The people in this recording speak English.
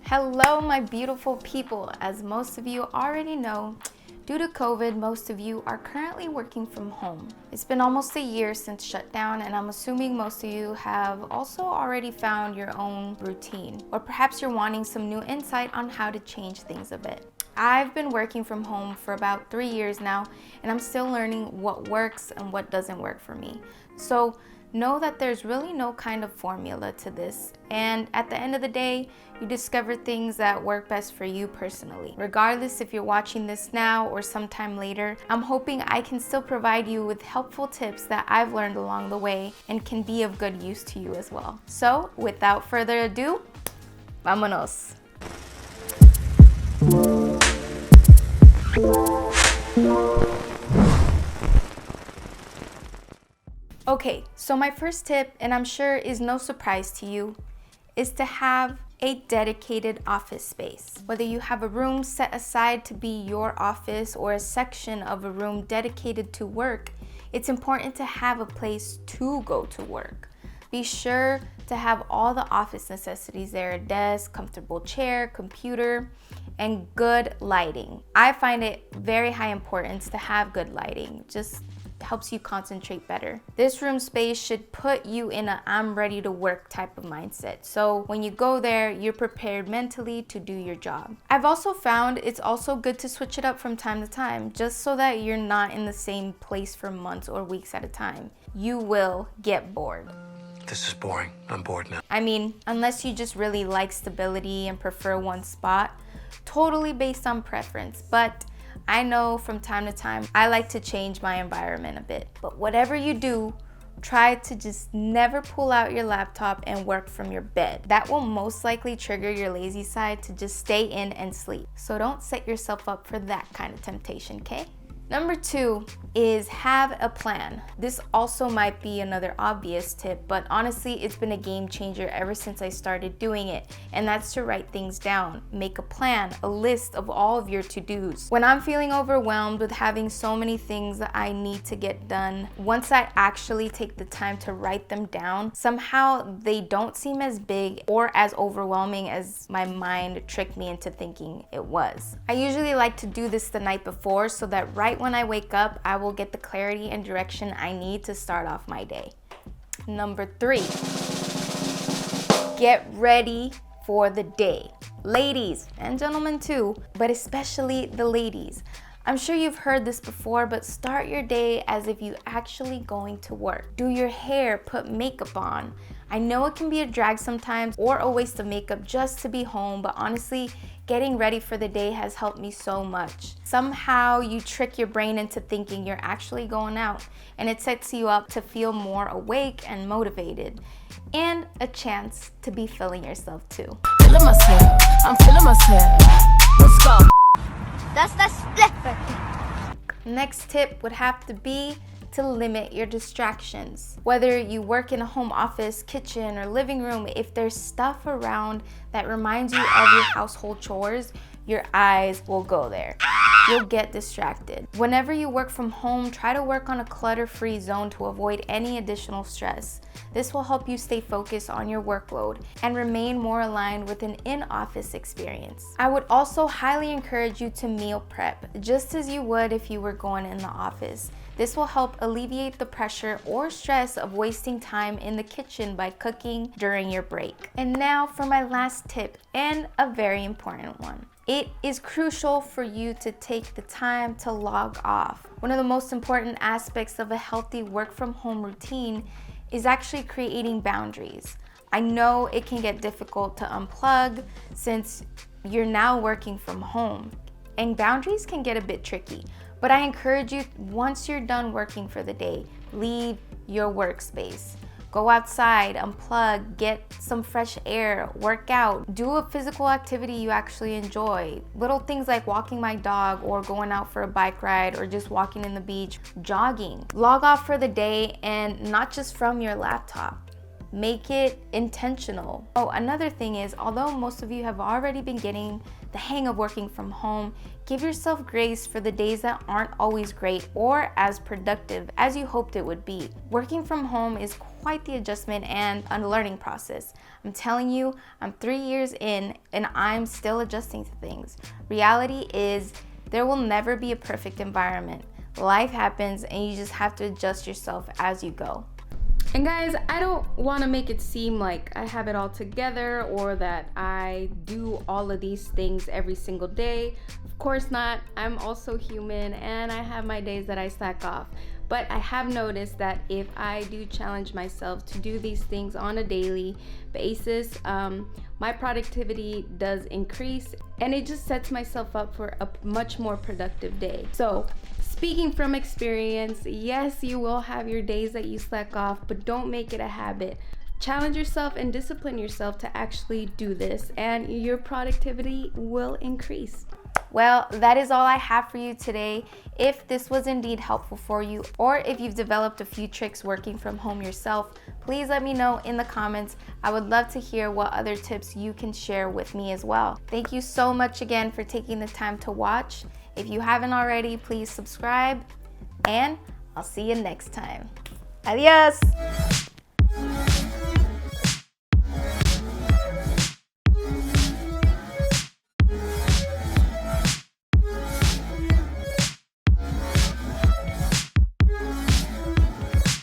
Hello, my beautiful people. As most of you already know, due to COVID, most of you are currently working from home. It's been almost a year since shutdown, and I'm assuming most of you have also already found your own routine, or perhaps you're wanting some new insight on how to change things a bit. I've been working from home for about 3 years now, and I'm still learning what works and what doesn't work for me. So know that there's really no kind of formula to this, and at the end of the day, you discover things that work best for you personally. Regardless if you're watching this now or sometime later, I'm hoping I can still provide you with helpful tips that I've learned along the way and can be of good use to you as well. So without further ado, vámonos. Okay, so my first tip, and I'm sure is no surprise to you, is to have a dedicated office space. Whether you have a room set aside to be your office or a section of a room dedicated to work, it's important to have a place to go to work. Be sure to have all the office necessities there: a desk, comfortable chair, computer, and good lighting. I find it very high importance to have good lighting. Just helps you concentrate better. This room space should put you in a I'm ready to work type of mindset. So when you go there, you're prepared mentally to do your job. I've also found it's also good to switch it up from time to time, just so that you're not in the same place for months or weeks at a time. You will get bored. This is boring. I'm bored now. I mean, unless you just really like stability and prefer one spot, totally based on preference. But I know from time to time, I like to change my environment a bit. But whatever you do, try to just never pull out your laptop and work from your bed. That will most likely trigger your lazy side to just stay in and sleep. So don't set yourself up for that kind of temptation, okay? Number 2 is have a plan. This also might be another obvious tip, but honestly, it's been a game changer ever since I started doing it, and that's to write things down. Make a plan, a list of all of your to-dos. When I'm feeling overwhelmed with having so many things that I need to get done, once I actually take the time to write them down, somehow they don't seem as big or as overwhelming as my mind tricked me into thinking it was. I usually like to do this the night before so that right when I wake up, I will get the clarity and direction I need to start off my day. Number 3, get ready for the day. Ladies and gentlemen too, but especially the ladies. I'm sure you've heard this before, but start your day as if you actually going to work. Do your hair, put makeup on. I know it can be a drag sometimes or a waste of makeup just to be home, but honestly, getting ready for the day has helped me so much. Somehow you trick your brain into thinking you're actually going out, and it sets you up to feel more awake and motivated, and a chance to be feeling yourself too. Feeling myself, I'm feeling myself. Let's go. That's the split. Next tip would have to be to limit your distractions. Whether you work in a home office, kitchen, or living room, if there's stuff around that reminds you of your household chores, your eyes will go there. You'll get distracted. Whenever you work from home, try to work on a clutter-free zone to avoid any additional stress. This will help you stay focused on your workload and remain more aligned with an in-office experience. I would also highly encourage you to meal prep, just as you would if you were going in the office. This will help alleviate the pressure or stress of wasting time in the kitchen by cooking during your break. And now for my last tip, and a very important one. It is crucial for you to take the time to log off. One of the most important aspects of a healthy work from home routine is actually creating boundaries. I know it can get difficult to unplug since you're now working from home, and boundaries can get a bit tricky. But I encourage you, once you're done working for the day, leave your workspace. Go outside, unplug, get some fresh air, work out, do a physical activity you actually enjoy. Little things like walking my dog or going out for a bike ride or just walking in the beach, jogging. Log off for the day, and not just from your laptop. Make it intentional. Oh, another thing is, although most of you have already been getting the hang of working from home, give yourself grace for the days that aren't always great or as productive as you hoped it would be. Working from home is quite the adjustment and a learning process. I'm telling you, I'm 3 years in and I'm still adjusting to things. Reality is there will never be a perfect environment. Life happens and you just have to adjust yourself as you go. And guys, I don't want to make it seem like I have it all together or that I do all of these things every single day. Of course not. I'm also human and I have my days that I slack off. But I have noticed that if I do challenge myself to do these things on a daily basis, my productivity does increase and it just sets myself up for a much more productive day. So speaking from experience, yes, you will have your days that you slack off, but don't make it a habit. Challenge yourself and discipline yourself to actually do this and your productivity will increase. Well, that is all I have for you today. If this was indeed helpful for you, or if you've developed a few tricks working from home yourself, please let me know in the comments. I would love to hear what other tips you can share with me as well. Thank you so much again for taking the time to watch. If you haven't already, please subscribe, and I'll see you next time. Adios!